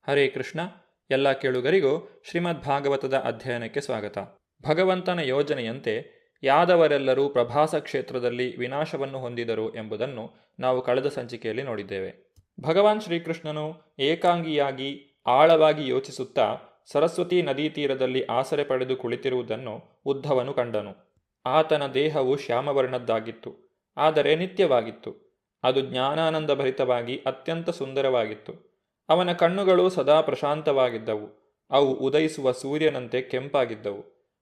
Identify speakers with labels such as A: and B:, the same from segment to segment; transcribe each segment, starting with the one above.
A: ಹರೇ ಕೃಷ್ಣ. ಎಲ್ಲ ಕೇಳುಗರಿಗೂ ಶ್ರೀಮದ್ ಭಾಗವತದ ಅಧ್ಯಯನಕ್ಕೆ ಸ್ವಾಗತ. ಭಗವಂತನ ಯೋಜನೆಯಂತೆ ಯಾದವರೆಲ್ಲರೂ ಪ್ರಭಾಸ ಕ್ಷೇತ್ರದಲ್ಲಿ ವಿನಾಶವನ್ನು ಹೊಂದಿದರು ಎಂಬುದನ್ನು ನಾವು ಕಳೆದ ಸಂಚಿಕೆಯಲ್ಲಿ ನೋಡಿದ್ದೇವೆ. ಭಗವಾನ್ ಶ್ರೀಕೃಷ್ಣನು ಏಕಾಂಗಿಯಾಗಿ ಆಳವಾಗಿ ಯೋಚಿಸುತ್ತಾ ಸರಸ್ವತಿ ನದೀ ತೀರದಲ್ಲಿ ಆಸರೆ ಪಡೆದು ಕುಳಿತಿರುವುದನ್ನು ಉದ್ಧವನು ಕಂಡನು. ಆತನ ದೇಹವು ಶ್ಯಾಮವರ್ಣದ್ದಾಗಿತ್ತು, ಆದರೆ ನಿತ್ಯವಾಗಿತ್ತು. ಅದು ಜ್ಞಾನಾನಂದ ಭರಿತವಾಗಿ ಅತ್ಯಂತ ಸುಂದರವಾಗಿತ್ತು. ಅವನ ಕಣ್ಣುಗಳು ಸದಾ ಪ್ರಶಾಂತವಾಗಿದ್ದವು. ಅವು ಉದಯಿಸುವ ಸೂರ್ಯನಂತೆ ಕೆಂಪಾಗಿದ್ದವು.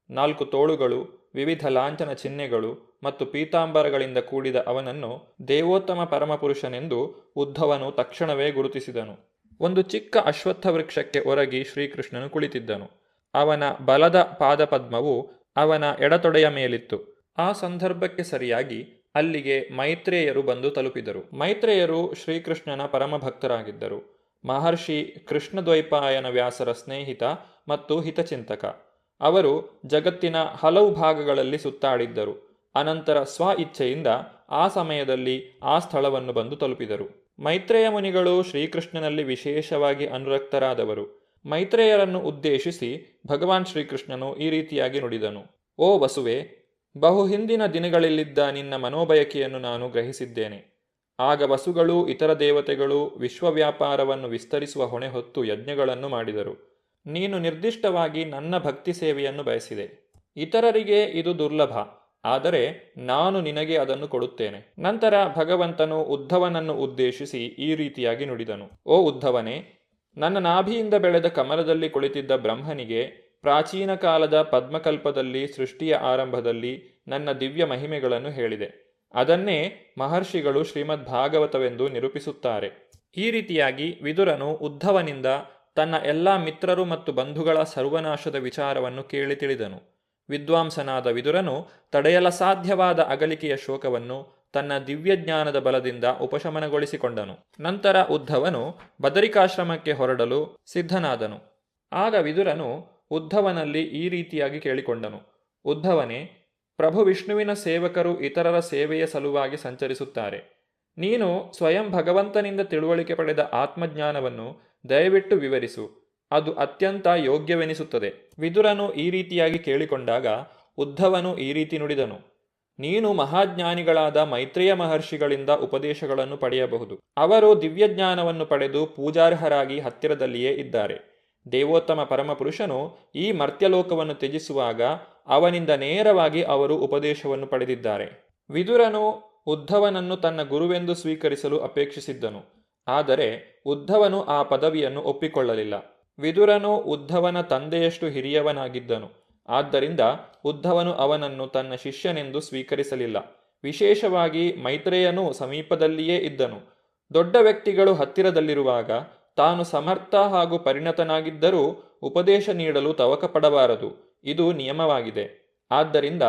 A: 4 ತೋಳುಗಳು, ವಿವಿಧ ಲಾಂಛನ ಚಿಹ್ನೆಗಳು ಮತ್ತು ಪೀತಾಂಬರಗಳಿಂದ ಕೂಡಿದ ಅವನನ್ನು ದೇವೋತ್ತಮ ಪರಮಪುರುಷನೆಂದು ಉದ್ಧವನು ತಕ್ಷಣವೇ ಗುರುತಿಸಿದನು. ಒಂದು ಚಿಕ್ಕ ಅಶ್ವತ್ಥ ವೃಕ್ಷಕ್ಕೆ ಒರಗಿ ಶ್ರೀಕೃಷ್ಣನು ಕುಳಿತಿದ್ದನು. ಅವನ ಬಲದ ಪಾದಪದ್ಮವು ಅವನ ಎಡತೊಡೆಯ ಮೇಲಿತ್ತು. ಆ ಸಂದರ್ಭಕ್ಕೆ ಸರಿಯಾಗಿ ಅಲ್ಲಿಗೆ ಮೈತ್ರೇಯರು ಬಂದು ತಲುಪಿದರು. ಮೈತ್ರೇಯರು ಶ್ರೀಕೃಷ್ಣನ ಪರಮಭಕ್ತರಾಗಿದ್ದರು. ಮಹರ್ಷಿ ಕೃಷ್ಣದ್ವೈಪಾಯನ ವ್ಯಾಸರ ಸ್ನೇಹಿತ ಮತ್ತು ಹಿತಚಿಂತಕ. ಅವರು ಜಗತ್ತಿನ ಹಲವು ಭಾಗಗಳಲ್ಲಿ ಸುತ್ತಾಡಿದ್ದರು. ಅನಂತರ ಸ್ವ ಇಚ್ಛೆಯಿಂದ ಆ ಸಮಯದಲ್ಲಿ ಆ ಸ್ಥಳವನ್ನು ಬಂದು ತಲುಪಿದರು. ಮೈತ್ರೇಯ ಮುನಿಗಳು ಶ್ರೀಕೃಷ್ಣನಲ್ಲಿ ವಿಶೇಷವಾಗಿ ಅನುರಕ್ತರಾದವರು. ಮೈತ್ರೇಯರನ್ನು ಉದ್ದೇಶಿಸಿ ಭಗವಾನ್ ಶ್ರೀಕೃಷ್ಣನು ಈ ರೀತಿಯಾಗಿ ನುಡಿದನು. ಓ ವಸುವೆ, ಬಹು ಹಿಂದಿನ ದಿನಗಳಲ್ಲಿದ್ದ ನಿನ್ನ ಮನೋಬಯಕೆಯನ್ನು ನಾನು ಗ್ರಹಿಸಿದ್ದೇನೆ. ಆಗ ವಸುಗಳು ಇತರ ದೇವತೆಗಳು ವಿಶ್ವವ್ಯಾಪಾರವನ್ನು ವಿಸ್ತರಿಸುವ ಹೊಣೆ ಹೊತ್ತು ಯಜ್ಞಗಳನ್ನು ಮಾಡಿದರು. ನೀನು ನಿರ್ದಿಷ್ಟವಾಗಿ ನನ್ನ ಭಕ್ತಿ ಸೇವೆಯನ್ನು ಬಯಸಿದೆ. ಇತರರಿಗೆ ಇದು ದುರ್ಲಭ, ಆದರೆ ನಾನು ನಿನಗೆ ಅದನ್ನು ಕೊಡುತ್ತೇನೆ. ನಂತರ ಭಗವಂತನು ಉದ್ಧವನನ್ನು ಉದ್ದೇಶಿಸಿ ಈ ರೀತಿಯಾಗಿ ನುಡಿದನು. ಓ ಉದ್ಧವನೇ, ನನ್ನ ನಾಭಿಯಿಂದ ಬೆಳೆದ ಕಮಲದಲ್ಲಿ ಕುಳಿತಿದ್ದ ಬ್ರಹ್ಮನಿಗೆ ಪ್ರಾಚೀನ ಕಾಲದ ಪದ್ಮಕಲ್ಪದಲ್ಲಿ ಸೃಷ್ಟಿಯ ಆರಂಭದಲ್ಲಿ ನನ್ನ ದಿವ್ಯ ಮಹಿಮೆಗಳನ್ನು ಹೇಳಿದೆ. ಅದನ್ನೇ ಮಹರ್ಷಿಗಳು ಶ್ರೀಮದ್ ಭಾಗವತವೆಂದು ನಿರೂಪಿಸುತ್ತಾರೆ. ಈ ರೀತಿಯಾಗಿ ವಿದುರನು ಉದ್ಧವನಿಂದ ತನ್ನ ಎಲ್ಲ ಮಿತ್ರರು ಮತ್ತು ಬಂಧುಗಳ ಸರ್ವನಾಶದ ವಿಚಾರವನ್ನು ಕೇಳಿ ತಿಳಿದನು. ವಿದ್ವಾಂಸನಾದ ವಿದುರನು ತಡೆಯಲ ಸಾಧ್ಯವಾದ ಅಗಲಿಕೆಯ ಶೋಕವನ್ನು ತನ್ನ ದಿವ್ಯಜ್ಞಾನದ ಬಲದಿಂದ ಉಪಶಮನಗೊಳಿಸಿಕೊಂಡನು. ನಂತರ ಉದ್ಧವನು ಬದರಿಕಾಶ್ರಮಕ್ಕೆ ಹೊರಡಲು ಸಿದ್ಧನಾದನು. ಆಗ ವಿದುರನು ಉದ್ಧವನಲ್ಲಿ ಈ ರೀತಿಯಾಗಿ ಕೇಳಿಕೊಂಡನು. ಉದ್ಧವನೇ, ಪ್ರಭು ವಿಷ್ಣುವಿನ ಸೇವಕರು ಇತರರ ಸೇವೆಯ ಸಲುವಾಗಿ ಸಂಚರಿಸುತ್ತಾರೆ. ನೀನು ಸ್ವಯಂ ಭಗವಂತನಿಂದ ತಿಳುವಳಿಕೆ ಪಡೆದ ಆತ್ಮಜ್ಞಾನವನ್ನು ದಯವಿಟ್ಟು ವಿವರಿಸು. ಅದು ಅತ್ಯಂತ ಯೋಗ್ಯವೆನಿಸುತ್ತದೆ. ವಿದುರನು ಈ ರೀತಿಯಾಗಿ ಕೇಳಿಕೊಂಡಾಗ ಉದ್ಧವನು ಈ ರೀತಿ ನುಡಿದನು. ನೀನು ಮಹಾಜ್ಞಾನಿಗಳಾದ ಮೈತ್ರೇಯ ಮಹರ್ಷಿಗಳಿಂದ ಉಪದೇಶಗಳನ್ನು ಪಡೆಯಬಹುದು. ಅವರು ದಿವ್ಯಜ್ಞಾನವನ್ನು ಪಡೆದು ಪೂಜಾರ್ಹರಾಗಿ ಹತ್ತಿರದಲ್ಲಿಯೇ ಇದ್ದಾರೆ. ದೇವೋತ್ತಮ ಪರಮಪುರುಷನು ಈ ಮರ್ತ್ಯಲೋಕವನ್ನು ತ್ಯಜಿಸುವಾಗ ಅವನಿಂದ ನೇರವಾಗಿ ಅವರು ಉಪದೇಶವನ್ನು ಪಡೆದಿದ್ದಾರೆ. ವಿದುರನು ಉದ್ಧವನನ್ನು ತನ್ನ ಗುರುವೆಂದು ಸ್ವೀಕರಿಸಲು ಅಪೇಕ್ಷಿಸಿದ್ದನು. ಆದರೆ ಉದ್ಧವನು ಆ ಪದವಿಯನ್ನು ಒಪ್ಪಿಕೊಳ್ಳಲಿಲ್ಲ. ವಿದುರನು ಉದ್ಧವನ ತಂದೆಯಷ್ಟು ಹಿರಿಯವನಾಗಿದ್ದನು. ಆದ್ದರಿಂದ ಉದ್ಧವನು ಅವನನ್ನು ತನ್ನ ಶಿಷ್ಯನೆಂದು ಸ್ವೀಕರಿಸಲಿಲ್ಲ. ವಿಶೇಷವಾಗಿ ಮೈತ್ರೇಯನು ಸಮೀಪದಲ್ಲಿಯೇ ಇದ್ದನು. ದೊಡ್ಡ ವ್ಯಕ್ತಿಗಳು ಹತ್ತಿರದಲ್ಲಿರುವಾಗ ತಾನು ಸಮರ್ಥ ಹಾಗೂ ಪರಿಣತನಾಗಿದ್ದರೂ ಉಪದೇಶ ನೀಡಲು ತವಕ ಪಡಬಾರದು. ಇದು ನಿಯಮವಾಗಿದೆ. ಆದ್ದರಿಂದ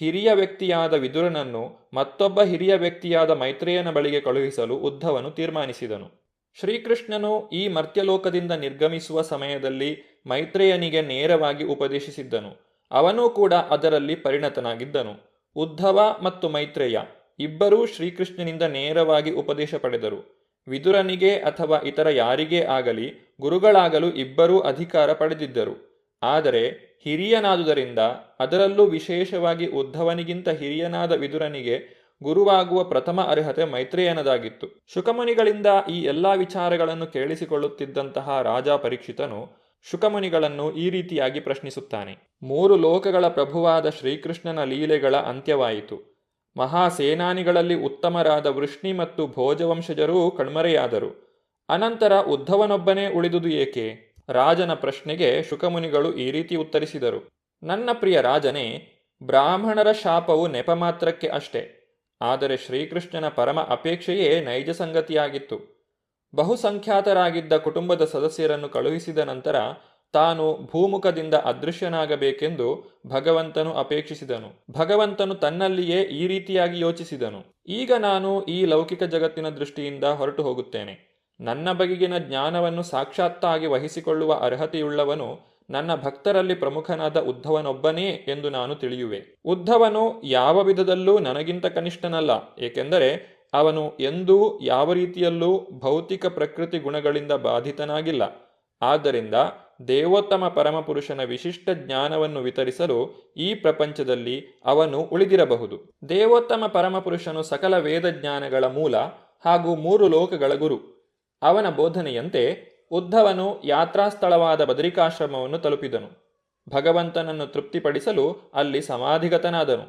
A: ಹಿರಿಯ ವ್ಯಕ್ತಿಯಾದ ವಿದುರನನ್ನು ಮತ್ತೊಬ್ಬ ಹಿರಿಯ ವ್ಯಕ್ತಿಯಾದ ಮೈತ್ರೇಯನ ಬಳಿಗೆ ಕಳುಹಿಸಲು ಉದ್ಧವನು ತೀರ್ಮಾನಿಸಿದನು. ಶ್ರೀಕೃಷ್ಣನು ಈ ಮರ್ತ್ಯಲೋಕದಿಂದ ನಿರ್ಗಮಿಸುವ ಸಮಯದಲ್ಲಿ ಮೈತ್ರೇಯನಿಗೆ ನೇರವಾಗಿ ಉಪದೇಶಿಸಿದ್ದನು. ಅವನೂ ಕೂಡ ಅದರಲ್ಲಿ ಪರಿಣತನಾಗಿದ್ದನು. ಉದ್ಧವ ಮತ್ತು ಮೈತ್ರೇಯ ಇಬ್ಬರೂ ಶ್ರೀಕೃಷ್ಣನಿಂದ ನೇರವಾಗಿ ಉಪದೇಶ ಪಡೆದರು. ವಿದುರನಿಗೆ ಅಥವಾ ಇತರ ಯಾರಿಗೇ ಆಗಲಿ ಗುರುಗಳಾಗಲು ಇಬ್ಬರೂ ಅಧಿಕಾರ ಪಡೆದಿದ್ದರು. ಆದರೆ ಹಿರಿಯನಾದುದರಿಂದ, ಅದರಲ್ಲೂ ವಿಶೇಷವಾಗಿ ಉದ್ಧವನಿಗಿಂತ ಹಿರಿಯನಾದ ವಿದುರನಿಗೆ ಗುರುವಾಗುವ ಪ್ರಥಮ ಅರ್ಹತೆ ಮೈತ್ರೇಯನದಾಗಿತ್ತು. ಶುಕಮುನಿಗಳಿಂದ ಈ ಎಲ್ಲ ವಿಚಾರಗಳನ್ನು ಕೇಳಿಸಿಕೊಳ್ಳುತ್ತಿದ್ದಂತಹ ರಾಜ ಪರೀಕ್ಷಿತನು ಶುಕಮುನಿಗಳನ್ನು ಈ ರೀತಿಯಾಗಿ ಪ್ರಶ್ನಿಸುತ್ತಾನೆ. 3 ಲೋಕಗಳ ಪ್ರಭುವಾದ ಶ್ರೀಕೃಷ್ಣನ ಲೀಲೆಗಳ ಅಂತ್ಯವಾಯಿತು. ಮಹಾಸೇನಾನಿಗಳಲ್ಲಿ ಉತ್ತಮರಾದ ವೃಷ್ಣಿ ಮತ್ತು ಭೋಜವಂಶಜರೂ ಕಣ್ಮರೆಯಾದರು. ಅನಂತರ ಉದ್ಧವನೊಬ್ಬನೇ ಉಳಿದುದು ಏಕೆ? ರಾಜನ ಪ್ರಶ್ನೆಗೆ ಶುಕಮುನಿಗಳು ಈ ರೀತಿ ಉತ್ತರಿಸಿದರು. ನನ್ನ ಪ್ರಿಯ ರಾಜನೇ, ಬ್ರಾಹ್ಮಣರ ಶಾಪವು ನೆಪ ಮಾತ್ರಕ್ಕೆ ಅಷ್ಟೇ. ಆದರೆ ಶ್ರೀಕೃಷ್ಣನ ಪರಮ ಅಪೇಕ್ಷೆಯೇ ನೈಜ ಸಂಗತಿಯಾಗಿತ್ತು. ಬಹುಸಂಖ್ಯಾತರಾಗಿದ್ದ ಕುಟುಂಬದ ಸದಸ್ಯರನ್ನು ಕಳುಹಿಸಿದ ನಂತರ ತಾನು ಭೂಮುಖದಿಂದ ಅದೃಶ್ಯನಾಗಬೇಕೆಂದು ಭಗವಂತನು ಅಪೇಕ್ಷಿಸಿದನು. ಭಗವಂತನು ತನ್ನಲ್ಲಿಯೇ ಈ ರೀತಿಯಾಗಿ ಯೋಚಿಸಿದನು. ಈಗ ನಾನು ಈ ಲೌಕಿಕ ಜಗತ್ತಿನ ದೃಷ್ಟಿಯಿಂದ ಹೊರಟು ಹೋಗುತ್ತೇನೆ. ನನ್ನ ಬಗೆಗಿನ ಜ್ಞಾನವನ್ನು ಸಾಕ್ಷಾತ್ತಾಗಿ ವಹಿಸಿಕೊಳ್ಳುವ ಅರ್ಹತೆಯುಳ್ಳವನು ನನ್ನ ಭಕ್ತರಲ್ಲಿ ಪ್ರಮುಖನಾದ ಉದ್ಧವನೊಬ್ಬನೇ ಎಂದು ನಾನು ತಿಳಿಯುವೆ. ಉದ್ಧವನು ಯಾವ ವಿಧದಲ್ಲೂ ನನಗಿಂತ ಕನಿಷ್ಠನಲ್ಲ. ಏಕೆಂದರೆ ಅವನು ಎಂದೂ ಯಾವ ರೀತಿಯಲ್ಲೂ ಭೌತಿಕ ಪ್ರಕೃತಿ ಗುಣಗಳಿಂದ ಬಾಧಿತನಾಗಿಲ್ಲ. ಆದ್ದರಿಂದ ದೇವೋತ್ತಮ ಪರಮಪುರುಷನ ವಿಶಿಷ್ಟ ಜ್ಞಾನವನ್ನು ವಿತರಿಸಲು ಈ ಪ್ರಪಂಚದಲ್ಲಿ ಅವನು ಉಳಿದಿರಬಹುದು. ದೇವೋತ್ತಮ ಪರಮಪುರುಷನು ಸಕಲ ವೇದ ಜ್ಞಾನಗಳ ಮೂಲ ಹಾಗೂ 3 ಲೋಕಗಳ ಗುರು. ಅವನ ಬೋಧನೆಯಂತೆ ಉದ್ಧವನು ಯಾತ್ರಾಸ್ಥಳವಾದ ಬದರಿಕಾಶ್ರಮವನ್ನು ತಲುಪಿದನು. ಭಗವಂತನನ್ನು ತೃಪ್ತಿಪಡಿಸಲು ಅಲ್ಲಿ ಸಮಾಧಿಗತನಾದನು.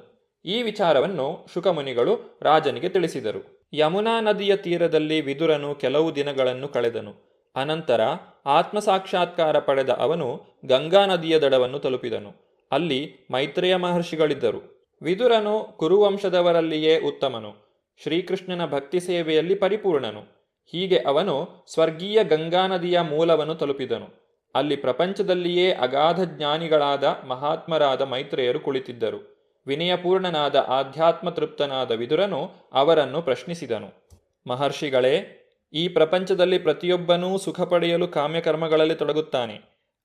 A: ಈ ವಿಚಾರವನ್ನು ಶುಕಮುನಿಗಳು ರಾಜನಿಗೆ ತಿಳಿಸಿದರು. ಯಮುನಾ ನದಿಯ ತೀರದಲ್ಲಿ ವಿದುರನು ಕೆಲವು ದಿನಗಳನ್ನು ಕಳೆದನು. ಅನಂತರ ಆತ್ಮಸಾಕ್ಷಾತ್ಕಾರ ಪಡೆದ ಅವನು ಗಂಗಾ ನದಿಯ ದಡವನ್ನು ತಲುಪಿದನು. ಅಲ್ಲಿ ಮೈತ್ರೇಯ ಮಹರ್ಷಿಗಳಿದ್ದರು. ವಿದುರನು ಕುರುವಂಶದವರಲ್ಲಿಯೇ ಉತ್ತಮನು, ಶ್ರೀಕೃಷ್ಣನ ಭಕ್ತಿ ಸೇವೆಯಲ್ಲಿ ಪರಿಪೂರ್ಣನು. ಹೀಗೆ ಅವನು ಸ್ವರ್ಗೀಯ ಗಂಗಾ ನದಿಯ ಮೂಲವನ್ನು ತಲುಪಿದನು. ಅಲ್ಲಿ ಪ್ರಪಂಚದಲ್ಲಿಯೇ ಅಗಾಧ ಜ್ಞಾನಿಗಳಾದ ಮಹಾತ್ಮರಾದ ಮೈತ್ರೇಯರು ಕುಳಿತಿದ್ದರು. ವಿನಯಪೂರ್ಣನಾದ ಆಧ್ಯಾತ್ಮ ತೃಪ್ತನಾದ ವಿದುರನು ಅವರನ್ನು ಪ್ರಶ್ನಿಸಿದನು. ಮಹರ್ಷಿಗಳೇ, ಈ ಪ್ರಪಂಚದಲ್ಲಿ ಪ್ರತಿಯೊಬ್ಬನೂ ಸುಖ ಪಡೆಯಲು ಕಾಮ್ಯಕರ್ಮಗಳಲ್ಲಿ ತೊಡಗುತ್ತಾನೆ.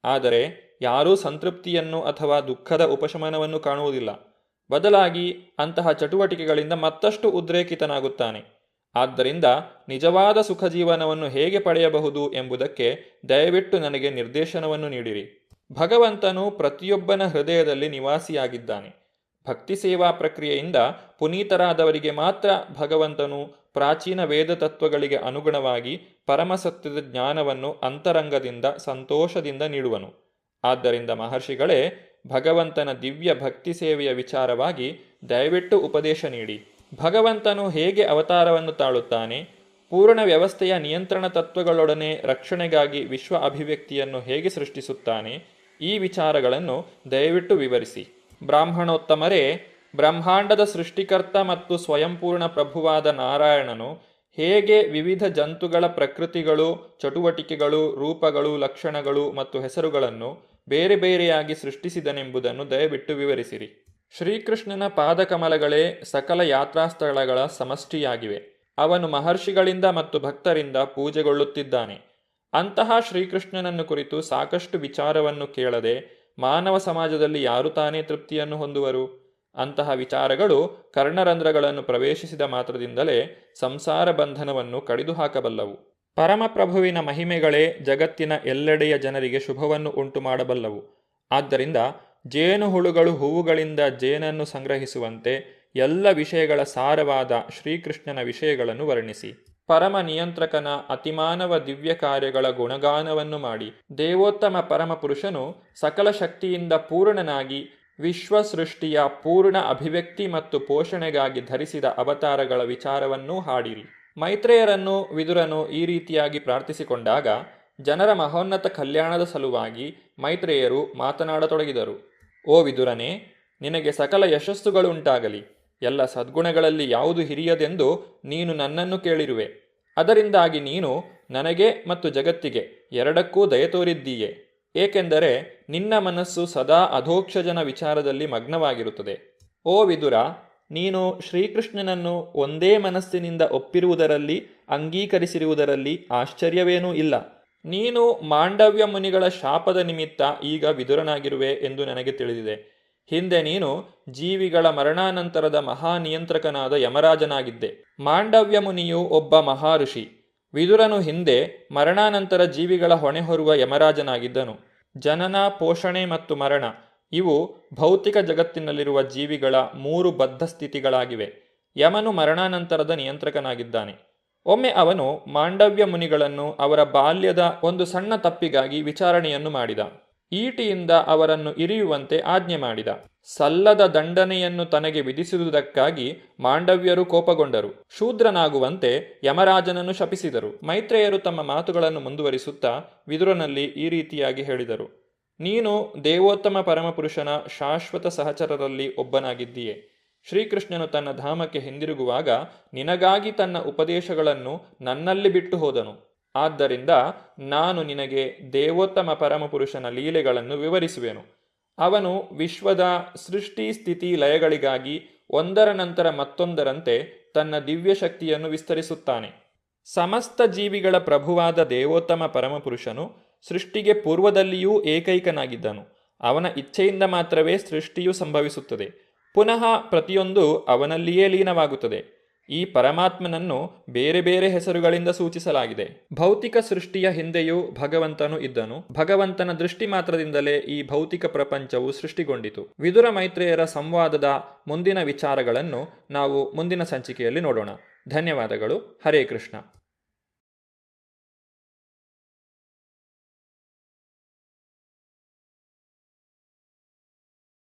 A: ಆದರೆ ಯಾರೂ ಸಂತೃಪ್ತಿಯನ್ನು ಅಥವಾ ದುಃಖದ ಉಪಶಮನವನ್ನು ಕಾಣುವುದಿಲ್ಲ. ಬದಲಾಗಿ ಅಂತಹ ಚಟುವಟಿಕೆಗಳಿಂದ ಮತ್ತಷ್ಟು ಉದ್ರೇಕಿತನಾಗುತ್ತಾನೆ. ಆದ್ದರಿಂದ ನಿಜವಾದ ಸುಖ ಜೀವನವನ್ನು ಹೇಗೆ ಪಡೆಯಬಹುದು ಎಂಬುದಕ್ಕೆ ದಯವಿಟ್ಟು ನನಗೆ ನಿರ್ದೇಶನವನ್ನು ನೀಡಿರಿ. ಭಗವಂತನು ಪ್ರತಿಯೊಬ್ಬನ ಹೃದಯದಲ್ಲಿ ನಿವಾಸಿಯಾಗಿದ್ದಾನೆ. ಭಕ್ತಿ ಸೇವಾ ಪ್ರಕ್ರಿಯೆಯಿಂದ ಪುನೀತರಾದವರಿಗೆ ಮಾತ್ರ ಭಗವಂತನು ಪ್ರಾಚೀನ ವೇದ ತತ್ವಗಳಿಗೆ ಅನುಗುಣವಾಗಿ ಪರಮಸತ್ಯದ ಜ್ಞಾನವನ್ನು ಅಂತರಂಗದಿಂದ ಸಂತೋಷದಿಂದ ನೀಡುವನು. ಆದ್ದರಿಂದ ಮಹರ್ಷಿಗಳೇ, ಭಗವಂತನ ದಿವ್ಯ ಭಕ್ತಿ ಸೇವೆಯ ವಿಚಾರವಾಗಿ ದಯವಿಟ್ಟು ಉಪದೇಶ ನೀಡಿ. ಭಗವಂತನು ಹೇಗೆ ಅವತಾರವನ್ನು ತಾಳುತ್ತಾನೆ, ಪೂರ್ಣ ವ್ಯವಸ್ಥೆಯ ನಿಯಂತ್ರಣ ತತ್ವಗಳೊಡನೆ ರಕ್ಷಣೆಗಾಗಿ ವಿಶ್ವ ಅಭಿವ್ಯಕ್ತಿಯನ್ನು ಹೇಗೆ ಸೃಷ್ಟಿಸುತ್ತಾನೆ, ಈ ವಿಚಾರಗಳನ್ನು ದಯವಿಟ್ಟು ವಿವರಿಸಿ. ಬ್ರಾಹ್ಮಣೋತ್ತಮರೇ, ಬ್ರಹ್ಮಾಂಡದ ಸೃಷ್ಟಿಕರ್ತ ಮತ್ತು ಸ್ವಯಂಪೂರ್ಣ ಪ್ರಭುವಾದ ನಾರಾಯಣನು ಹೇಗೆ ವಿವಿಧ ಜಂತುಗಳ ಪ್ರಕೃತಿಗಳು, ಚಟುವಟಿಕೆಗಳು, ರೂಪಗಳು, ಲಕ್ಷಣಗಳು ಮತ್ತು ಹೆಸರುಗಳನ್ನು ಬೇರೆ ಬೇರೆಯಾಗಿ ಸೃಷ್ಟಿಸಿದನೆಂಬುದನ್ನು ದಯವಿಟ್ಟು ವಿವರಿಸಿರಿ. ಶ್ರೀಕೃಷ್ಣನ ಪಾದಕಮಲಗಳೇ ಸಕಲ ಯಾತ್ರಾಸ್ಥಳಗಳ ಸಮಷ್ಟಿಯಾಗಿವೆ. ಅವನು ಮಹರ್ಷಿಗಳಿಂದ ಮತ್ತು ಭಕ್ತರಿಂದ ಪೂಜೆಗೊಳ್ಳುತ್ತಿದ್ದಾನೆ. ಅಂತಹ ಶ್ರೀಕೃಷ್ಣನನ್ನು ಕುರಿತು ಸಾಕಷ್ಟು ವಿಚಾರವನ್ನು ಕೇಳದೆ ಮಾನವ ಸಮಾಜದಲ್ಲಿ ಯಾರು ತಾನೇ ತೃಪ್ತಿಯನ್ನು ಹೊಂದುವರು? ಅಂತಹ ವಿಚಾರಗಳು ಕರ್ಣರಂಧ್ರಗಳನ್ನು ಪ್ರವೇಶಿಸಿದ ಮಾತ್ರದಿಂದಲೇ ಸಂಸಾರ ಬಂಧನವನ್ನು ಕಡಿದು ಹಾಕಬಲ್ಲವು. ಪರಮಪ್ರಭುವಿನ ಮಹಿಮೆಗಳೇ ಜಗತ್ತಿನ ಎಲ್ಲೆಡೆಯ ಜನರಿಗೆ ಶುಭವನ್ನು ಉಂಟು ಮಾಡಬಲ್ಲವು. ಆದ್ದರಿಂದ ಜೇನುಹುಳುಗಳು ಹೂವುಗಳಿಂದ ಜೇನನ್ನು ಸಂಗ್ರಹಿಸುವಂತೆ ಎಲ್ಲ ವಿಷಯಗಳ ಸಾರವಾದ ಶ್ರೀಕೃಷ್ಣನ ವಿಷಯಗಳನ್ನು ವರ್ಣಿಸಿ. ಪರಮ ನಿಯಂತ್ರಕನ ಅತಿಮಾನವ ದಿವ್ಯ ಕಾರ್ಯಗಳ ಗುಣಗಾನವನ್ನು ಮಾಡಿ ದೇವೋತ್ತಮ ಪರಮಪುರುಷನು ಸಕಲ ಶಕ್ತಿಯಿಂದ ಪೂರ್ಣನಾಗಿ ವಿಶ್ವ ಸೃಷ್ಟಿಯ ಪೂರ್ಣ ಅಭಿವ್ಯಕ್ತಿ ಮತ್ತು ಪೋಷಣೆಗಾಗಿ ಧರಿಸಿದ ಅವತಾರಗಳ ವಿಚಾರವನ್ನೂ ಹಾಡಿರಿ. ಮೈತ್ರೇಯರನ್ನು ವಿದುರನು ಈ ರೀತಿಯಾಗಿ ಪ್ರಾರ್ಥಿಸಿಕೊಂಡಾಗ ಜನರ ಮಹೋನ್ನತ ಕಲ್ಯಾಣದ ಸಲುವಾಗಿ ಮೈತ್ರೇಯರು ಮಾತನಾಡತೊಡಗಿದರು. ಓ ವಿದುರನೇ, ನಿನಗೆ ಸಕಲ ಯಶಸ್ಸುಗಳುಂಟಾಗಲಿ. ಎಲ್ಲ ಸದ್ಗುಣಗಳಲ್ಲಿ ಯಾವುದು ಹಿರಿಯದೆಂದು ನೀನು ನನ್ನನ್ನು ಕೇಳಿರುವೆ. ಅದರಿಂದಾಗಿ ನೀನು ನನಗೆ ಮತ್ತು ಜಗತ್ತಿಗೆ ಎರಡಕ್ಕೂ ದಯೆ ತೋರಿದ್ದೀಯೆ. ಏಕೆಂದರೆ ನಿನ್ನ ಮನಸ್ಸು ಸದಾ ಅಧೋಕ್ಷಜನ ವಿಚಾರದಲ್ಲಿ ಮಗ್ನವಾಗಿರುತ್ತದೆ. ಓ ವಿದುರ, ನೀನು ಶ್ರೀಕೃಷ್ಣನನ್ನು ಒಂದೇ ಮನಸ್ಸಿನಿಂದ ಒಪ್ಪಿರುವುದರಲ್ಲಿ, ಅಂಗೀಕರಿಸಿರುವುದರಲ್ಲಿ ಆಶ್ಚರ್ಯವೇನೂ ಇಲ್ಲ. ನೀನು ಮಾಂಡವ್ಯ ಮುನಿಗಳ ಶಾಪದ ನಿಮಿತ್ತ ಈಗ ವಿದುರನಾಗಿರುವೆ ಎಂದು ನನಗೆ ತಿಳಿದಿದೆ. ಹಿಂದೆ ನೀನು ಜೀವಿಗಳ ಮರಣಾನಂತರದ ಮಹಾನಿಯಂತ್ರಕನಾದ ಯಮರಾಜನಾಗಿದ್ದೆ. ಮಾಂಡವ್ಯ ಮುನಿಯು ಒಬ್ಬ ಮಹಾಋಷಿ. ವಿದುರನು ಹಿಂದೆ ಮರಣಾನಂತರ ಜೀವಿಗಳ ಹೊಣೆ ಹೊರುವ ಯಮರಾಜನಾಗಿದ್ದನು. ಜನನ, ಪೋಷಣೆ ಮತ್ತು ಮರಣ ಇವು ಭೌತಿಕ ಜಗತ್ತಿನಲ್ಲಿರುವ ಜೀವಿಗಳ 3 ಬದ್ಧ ಸ್ಥಿತಿಗಳಾಗಿವೆ. ಯಮನು ಮರಣಾನಂತರದ ನಿಯಂತ್ರಕನಾಗಿದ್ದಾನೆ. ಒಮ್ಮೆ ಅವನು ಮಾಂಡವ್ಯ ಮುನಿಗಳನ್ನು ಅವರ ಬಾಲ್ಯದ ಒಂದು ಸಣ್ಣ ತಪ್ಪಿಗಾಗಿ ವಿಚಾರಣೆಯನ್ನು ಮಾಡಿದ. ಈಟಿಯಿಂದ ಅವರನ್ನು ಇರಿಯುವಂತೆ ಆಜ್ಞೆ ಮಾಡಿದ. ಸಲ್ಲದ ದಂಡನೆಯನ್ನು ತನಗೆ ವಿಧಿಸಿರುವುದಕ್ಕಾಗಿ ಮಾಂಡವ್ಯರು ಕೋಪಗೊಂಡರು. ಶೂದ್ರನಾಗುವಂತೆ ಯಮರಾಜನನ್ನು ಶಪಿಸಿದರು. ಮೈತ್ರೇಯರು ತಮ್ಮ ಮಾತುಗಳನ್ನು ಮುಂದುವರಿಸುತ್ತಾ ವಿದುರನಲ್ಲಿ ಈ ರೀತಿಯಾಗಿ ಹೇಳಿದರು. ನೀನು ದೇವೋತ್ತಮ ಪರಮಪುರುಷನ ಶಾಶ್ವತ ಸಹಚರರಲ್ಲಿ ಒಬ್ಬನಾಗಿದ್ದೀಯೆ. ಶ್ರೀಕೃಷ್ಣನು ತನ್ನ ಧಾಮಕ್ಕೆ ಹಿಂದಿರುಗುವಾಗ ನಿನಗಾಗಿ ತನ್ನ ಉಪದೇಶಗಳನ್ನು ನನ್ನಲ್ಲಿ ಬಿಟ್ಟು ಹೋದನು. ಆದ್ದರಿಂದ ನಾನು ನಿನಗೆ ದೇವೋತ್ತಮ ಪರಮಪುರುಷನ ಲೀಲೆಗಳನ್ನು ವಿವರಿಸುವೆನು. ಅವನು ವಿಶ್ವದ ಸೃಷ್ಟಿ, ಸ್ಥಿತಿ, ಲಯಗಳಿಗಾಗಿ ಒಂದರ ನಂತರ ಮತ್ತೊಂದರಂತೆ ತನ್ನ ದಿವ್ಯ ಶಕ್ತಿಯನ್ನು ವಿಸ್ತರಿಸುತ್ತಾನೆ. ಸಮಸ್ತ ಜೀವಿಗಳ ಪ್ರಭುವಾದ ದೇವೋತ್ತಮ ಪರಮಪುರುಷನು ಸೃಷ್ಟಿಗೆ ಪೂರ್ವದಲ್ಲಿಯೂ ಏಕೈಕನಾಗಿದ್ದನು. ಅವನ ಇಚ್ಛೆಯಿಂದ ಮಾತ್ರವೇ ಸೃಷ್ಟಿಯು ಸಂಭವಿಸುತ್ತದೆ. ಪುನಃ ಪ್ರತಿಯೊಂದು ಅವನಲ್ಲಿಯೇ ಲೀನವಾಗುತ್ತದೆ. ಈ ಪರಮಾತ್ಮನನ್ನು ಬೇರೆ ಬೇರೆ ಹೆಸರುಗಳಿಂದ ಸೂಚಿಸಲಾಗಿದೆ. ಭೌತಿಕ ಸೃಷ್ಟಿಯ ಹಿಂದೆಯೂ ಭಗವಂತನು ಇದ್ದನು. ಭಗವಂತನ ದೃಷ್ಟಿ ಮಾತ್ರದಿಂದಲೇ ಈ ಭೌತಿಕ ಪ್ರಪಂಚವು ಸೃಷ್ಟಿಗೊಂಡಿತು. ವಿದುರ ಮೈತ್ರೇಯರ ಸಂವಾದದ ಮುಂದಿನ ವಿಚಾರಗಳನ್ನು ನಾವು ಮುಂದಿನ ಸಂಚಿಕೆಯಲ್ಲಿ ನೋಡೋಣ. ಧನ್ಯವಾದಗಳು. ಹರೇ ಕೃಷ್ಣ.